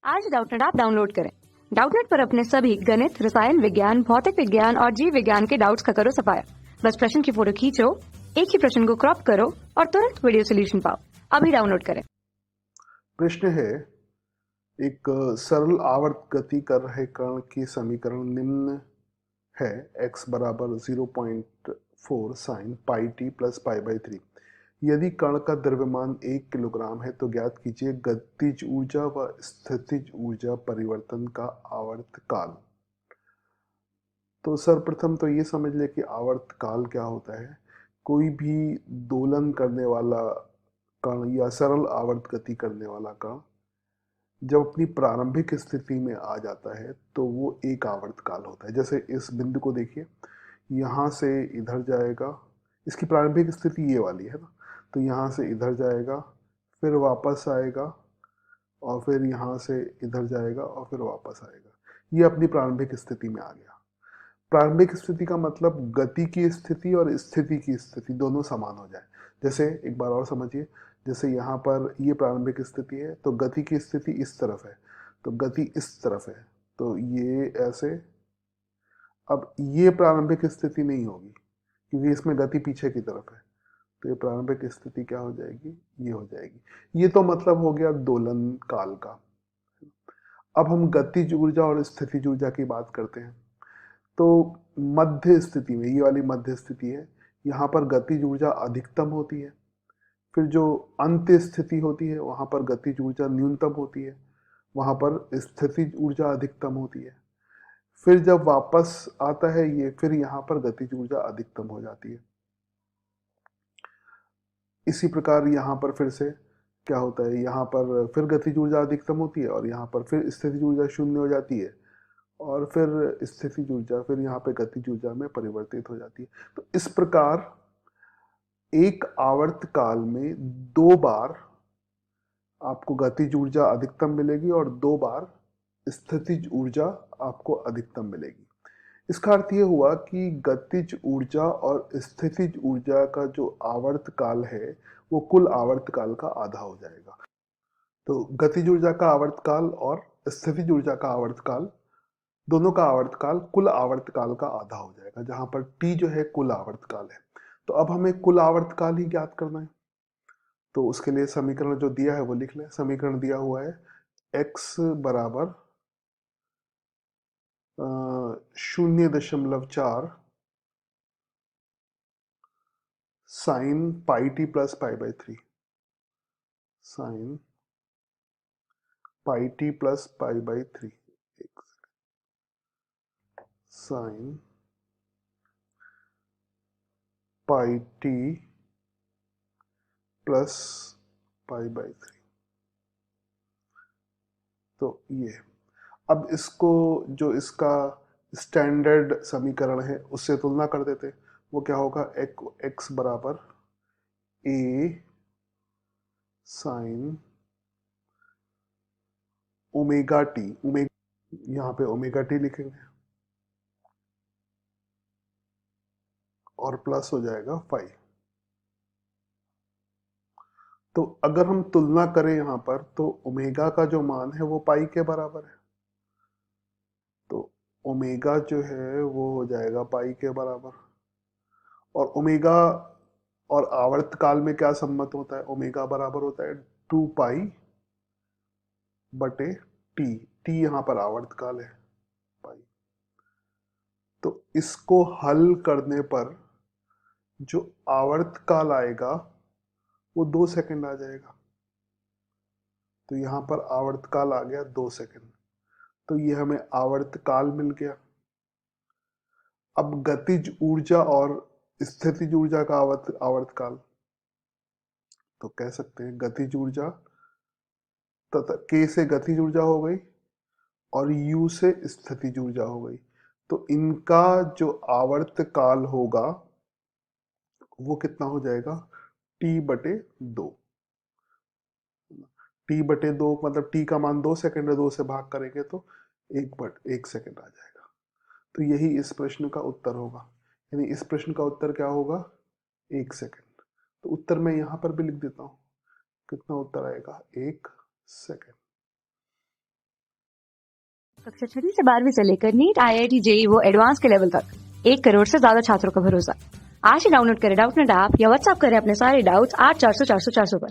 आज Doubtnut app download करें। Doubtnut पर अपने सभी गणित, रसायन विज्ञान, भौतिक विज्ञान और जीव विज्ञान के डाउट्स का करो सफाया। बस प्रश्न की फोटो खींचो, एक ही प्रश्न को क्रॉप करो और तुरंत वीडियो सोल्यूशन पाओ। अभी डाउनलोड करें। प्रश्न है, एक सरल आवर्त गति कर रहे कण की समीकरण निम्न है। x बराबर 0.4 sine pi T plus pi by 3। यदि कण का द्रव्यमान 1 किलोग्राम है तो ज्ञात कीजिए गतिज ऊर्जा व स्थितिज ऊर्जा परिवर्तन का आवर्त काल। तो सर्वप्रथम तो ये समझ ले कि आवर्त काल क्या होता है। कोई भी दोलन करने वाला कण या सरल आवर्त गति करने वाला कण जब अपनी प्रारंभिक स्थिति में आ जाता है तो वो एक आवर्त काल होता है। जैसे इस बिंदु को देखिए, यहाँ से इधर जाएगा, इसकी प्रारंभिक स्थिति ये वाली है ना, तो यहाँ से इधर जाएगा, फिर वापस आएगा और फिर यहाँ से इधर जाएगा और फिर वापस आएगा। ये अपनी प्रारंभिक स्थिति में आ गया। प्रारंभिक स्थिति का मतलब गति की स्थिति और स्थिति की स्थिति दोनों समान हो जाए। जैसे एक बार और समझिए, जैसे यहाँ पर ये प्रारंभिक स्थिति है तो गति की स्थिति इस तरफ है, तो गति इस तरफ है, तो ये ऐसे। अब ये प्रारंभिक स्थिति नहीं होगी क्योंकि इसमें गति पीछे की तरफ है, तो ये प्रारंभिक स्थिति क्या हो जाएगी, ये हो जाएगी। ये तो मतलब हो गया दोलन काल का। अब हम गतिज ऊर्जा और स्थितिज ऊर्जा की बात करते हैं। तो मध्य स्थिति में, ये वाली मध्य स्थिति है, यहाँ पर गतिज ऊर्जा अधिकतम होती है। फिर जो अंत्य स्थिति होती है वहाँ पर गतिज ऊर्जा न्यूनतम होती है, वहाँ पर स्थितिज ऊर्जा अधिकतम होती है। फिर जब वापस आता है ये, फिर यहाँ पर गतिज ऊर्जा अधिकतम हो जाती है। इसी प्रकार यहाँ पर फिर से क्या होता है, यहाँ पर फिर गतिज ऊर्जा अधिकतम होती है और यहाँ पर फिर स्थितिज ऊर्जा शून्य हो जाती है और फिर स्थितिज ऊर्जा फिर यहाँ पे गतिज ऊर्जा में परिवर्तित हो जाती है। तो इस प्रकार एक आवर्त काल में 2 बार आपको गतिज ऊर्जा अधिकतम मिलेगी और 2 बार स्थितिज ऊर्जा आपको अधिकतम मिलेगी। इसका अर्थ ये हुआ कि गतिज ऊर्जा और स्थितिज ऊर्जा का जो आवर्त काल है वो कुल आवर्त काल का आधा हो जाएगा। तो गतिज ऊर्जा का आवर्त काल और स्थितिज ऊर्जा का आवर्त काल, दोनों का आवर्त काल कुल आवर्त काल का आधा हो जाएगा, जहां पर t जो है कुल आवर्त काल है। तो अब हमें कुल आवर्त काल ही ज्ञात करना है, तो उसके लिए समीकरण जो दिया है वो लिख लें। समीकरण दिया हुआ है x बराबर 0.4 sine pi T plus pi by 3, sine pi T plus pi by 3, sine pi T plus pi by 3। तो ये, अब इसको जो इसका स्टैंडर्ड समीकरण है उससे तुलना कर देते। वो क्या होगा, x बराबर a साइन ओमेगा टी, यहाँ पे ओमेगा टी लिखेंगे और प्लस हो जाएगा 5। तो अगर हम तुलना करें यहाँ पर तो ओमेगा का जो मान है वो पाई के बराबर है, तो ओमेगा जो है वो हो जाएगा पाई के बराबर। और ओमेगा और आवर्त काल में क्या सम्मत होता है, ओमेगा बराबर होता है 2 पाई बटे टी। टी यहाँ पर आवर्त काल है, पाई। तो इसको हल करने पर जो आवर्त काल आएगा वो 2 सेकंड आ जाएगा। तो यहाँ पर आवर्त काल आ गया 2 सेकंड, तो ये हमें आवर्त काल मिल गया। अब गतिज ऊर्जा और स्थितिज ऊर्जा का आवर्त काल, तो कह सकते हैं गतिज ऊर्जा तथा k से गतिज ऊर्जा हो गई और u से स्थितिज ऊर्जा हो गई। तो इनका जो आवर्त काल होगा वो कितना हो जाएगा, t बटे 2। t बटे 2 मतलब t का मान 2 सेकंड है, 2 से भाग करेंगे तो 1 सेकंड आ जाएगा। तो यही इस प्रश्न का उत्तर होगा, यानी इस प्रश्न का उत्तर क्या होगा, 1 सेकंड। तो उत्तर मैं यहाँ पर भी लिख देता हूँ, कितना उत्तर आएगा, 1 सेकंड। कक्षा 6वीं से 12वीं से लेकर नीट, IIT, JEE वो एडवांस के लेवल तक 1 करोड़ से ज्यादा छात्रों का भरोसा। आज ही डाउनलोड करें डाउटनेट ऐप या व्हाट्सएप करें अपने सारे डाउट्स 8400 400 400 पर।